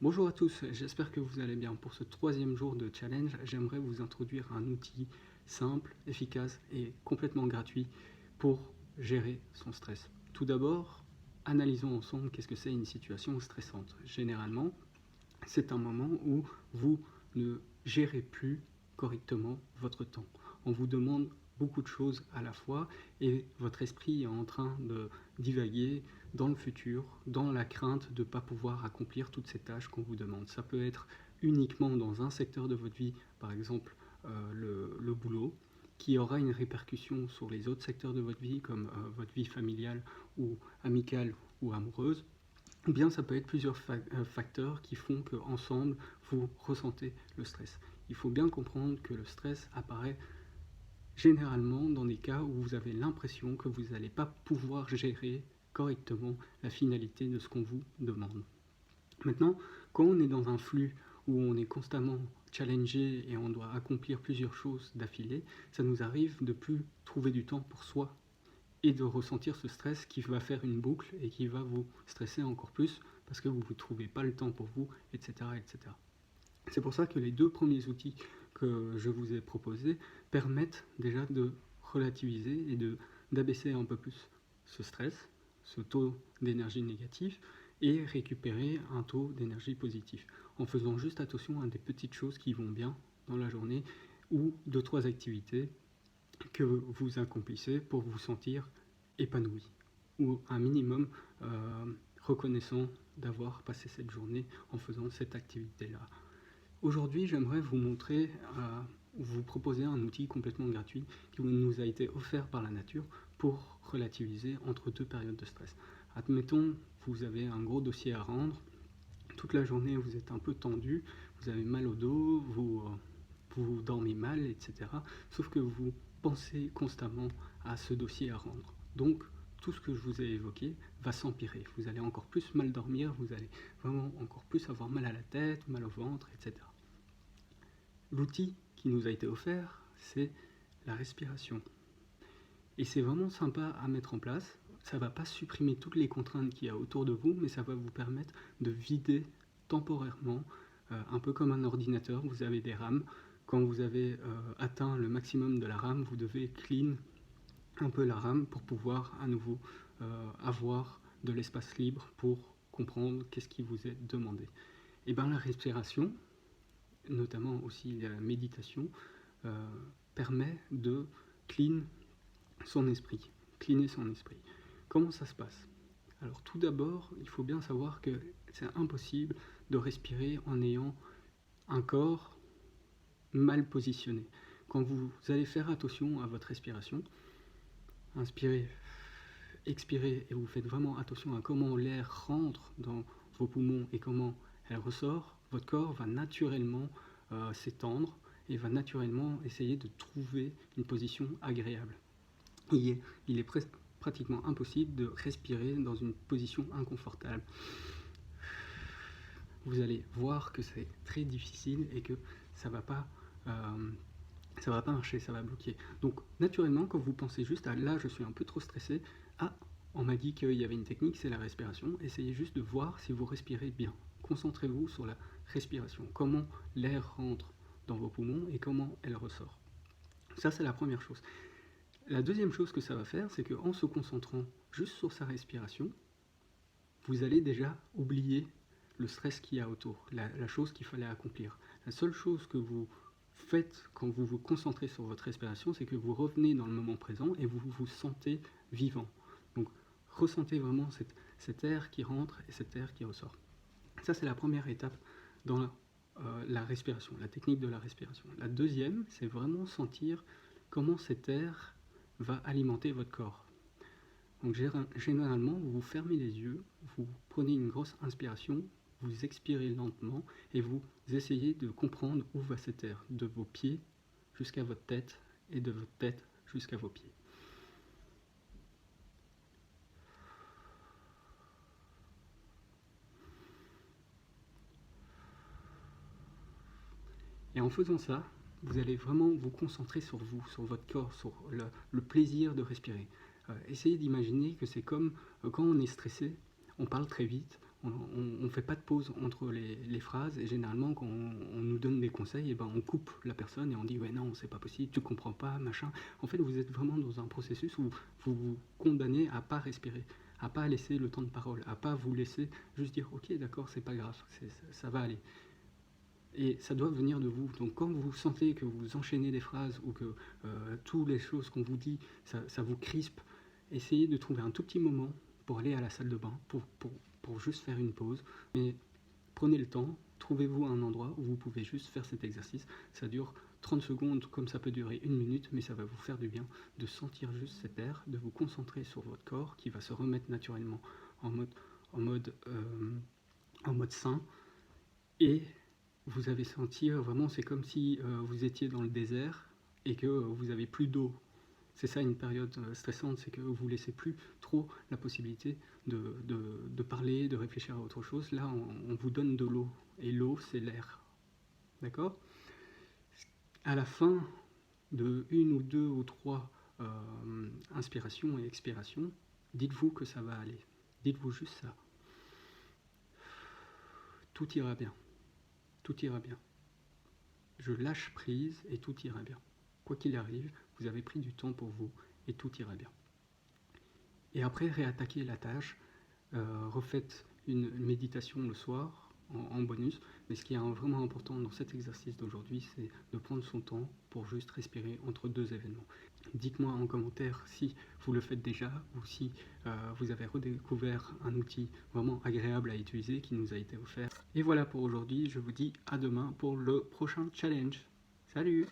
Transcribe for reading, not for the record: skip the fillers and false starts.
Bonjour à tous, j'espère que vous allez bien. Pour ce troisième jour de challenge, j'aimerais vous introduire un outil simple, efficace et complètement gratuit pour gérer son stress. Tout d'abord, analysons ensemble qu'est-ce que c'est une situation stressante. Généralement, c'est un moment où vous ne gérez plus correctement votre temps. On vous demande beaucoup de choses à la fois et votre esprit est en train de divaguer dans le futur, dans la crainte de ne pas pouvoir accomplir toutes ces tâches qu'on vous demande. Ça peut être uniquement dans un secteur de votre vie, par exemple le boulot, qui aura une répercussion sur les autres secteurs de votre vie, comme votre vie familiale ou amicale ou amoureuse. Ou bien ça peut être plusieurs facteurs qui font qu'ensemble, vous ressentez le stress. Il faut bien comprendre que le stress apparaît généralement dans des cas où vous avez l'impression que vous n'allez pas pouvoir gérer correctement la finalité de ce qu'on vous demande. Maintenant, quand on est dans un flux où on est constamment challengé et on doit accomplir plusieurs choses d'affilée, ça nous arrive de plus trouver du temps pour soi et de ressentir ce stress qui va faire une boucle et qui va vous stresser encore plus parce que vous ne trouvez pas le temps pour vous, etc., etc. C'est pour ça que les deux premiers outils que je vous ai proposés permettent déjà de relativiser et d'abaisser un peu plus ce stress, ce taux d'énergie négatif, et récupérer un taux d'énergie positif, en faisant juste attention à des petites choses qui vont bien dans la journée ou 2-3 activités que vous accomplissez pour vous sentir épanoui ou un minimum reconnaissant d'avoir passé cette journée en faisant cette activité-là. Aujourd'hui, j'aimerais vous montrer, vous proposer un outil complètement gratuit qui nous a été offert par la nature pour relativiser entre deux périodes de stress. Admettons, vous avez un gros dossier à rendre, toute la journée vous êtes un peu tendu, vous avez mal au dos, vous dormez mal, etc. Sauf que vous pensez constamment à ce dossier à rendre. Donc, tout ce que je vous ai évoqué va s'empirer. Vous allez encore plus mal dormir, vous allez vraiment encore plus avoir mal à la tête, mal au ventre, etc. L'outil qui nous a été offert, c'est la respiration. Et c'est vraiment sympa à mettre en place. Ça ne va pas supprimer toutes les contraintes qu'il y a autour de vous, mais ça va vous permettre de vider temporairement, un peu comme un ordinateur, vous avez des rames. Quand vous avez atteint le maximum de la RAM, vous devez clean un peu la RAM pour pouvoir à nouveau avoir de l'espace libre pour comprendre qu'est-ce qui vous est demandé. Et bien la respiration, notamment aussi la méditation, permet de cleaner son esprit. Comment ça se passe? Alors tout d'abord, il faut bien savoir que c'est impossible de respirer en ayant un corps mal positionné. Quand vous allez faire attention à votre respiration, inspirez, expirez et vous faites vraiment attention à comment l'air rentre dans vos poumons et comment elle ressort, votre corps va naturellement s'étendre et va naturellement essayer de trouver une position agréable. Il est pratiquement impossible de respirer dans une position inconfortable. Vous allez voir que c'est très difficile et que ça va pas marcher, ça va bloquer. Donc naturellement, quand vous pensez juste à là je suis un peu trop stressé, on m'a dit qu'il y avait une technique, c'est la respiration, essayez juste de voir si vous respirez bien. Concentrez-vous sur la respiration, comment l'air rentre dans vos poumons et comment elle ressort. Ça c'est la première chose. La deuxième chose que ça va faire, c'est qu'en se concentrant juste sur sa respiration, vous allez déjà oublier le stress qu'il y a autour, la chose qu'il fallait accomplir. La seule chose que vous faites quand vous vous concentrez sur votre respiration, c'est que vous revenez dans le moment présent et vous vous sentez vivant. Donc ressentez vraiment cet air qui rentre et cet air qui ressort. Ça c'est la première étape dans la respiration, la technique de la respiration. La deuxième, c'est vraiment sentir comment cet air va alimenter votre corps. Donc généralement, vous fermez les yeux, vous prenez une grosse inspiration, vous expirez lentement et vous essayez de comprendre où va cet air, de vos pieds jusqu'à votre tête et de votre tête jusqu'à vos pieds. Et en faisant ça, vous allez vraiment vous concentrer sur vous, sur votre corps, sur le plaisir de respirer. Essayez d'imaginer que c'est comme quand on est stressé, on parle très vite, on fait pas de pause entre les phrases, et généralement quand on nous donne des conseils, et ben on coupe la personne et on dit ouais non c'est pas possible, tu comprends pas, machin. En fait vous êtes vraiment dans un processus où vous vous condamnez à pas respirer, à pas laisser le temps de parole, à pas vous laisser juste dire ok d'accord c'est pas grave, ça va aller. Et ça doit venir de vous. Donc quand vous sentez que vous enchaînez des phrases ou que toutes les choses qu'on vous dit, ça vous crispe, essayez de trouver un tout petit moment pour aller à la salle de bain, pour juste faire une pause. Mais prenez le temps, trouvez-vous un endroit où vous pouvez juste faire cet exercice. Ça dure 30 secondes comme ça peut durer 1 minute, mais ça va vous faire du bien de sentir juste cet air, de vous concentrer sur votre corps qui va se remettre naturellement en mode sain. Et vous allez sentir vraiment, c'est comme si vous étiez dans le désert et que vous n'avez plus d'eau. C'est ça une période stressante, c'est que vous ne laissez plus trop la possibilité de parler, de réfléchir à autre chose. Là, on vous donne de l'eau, et l'eau, c'est l'air. D'accord? À la fin de 1 ou 2 ou 3 inspirations et expirations, dites-vous que ça va aller. Dites-vous juste ça. Tout ira bien. Tout ira bien. Je lâche prise et tout ira bien. Quoi qu'il arrive, vous avez pris du temps pour vous et tout ira bien. Et après, réattaquez la tâche, refaites une méditation le soir en bonus. Mais ce qui est vraiment important dans cet exercice d'aujourd'hui, c'est de prendre son temps pour juste respirer entre 2 événements. Dites-moi en commentaire si vous le faites déjà ou si vous avez redécouvert un outil vraiment agréable à utiliser qui nous a été offert. Et voilà pour aujourd'hui, je vous dis à demain pour le prochain challenge. Salut!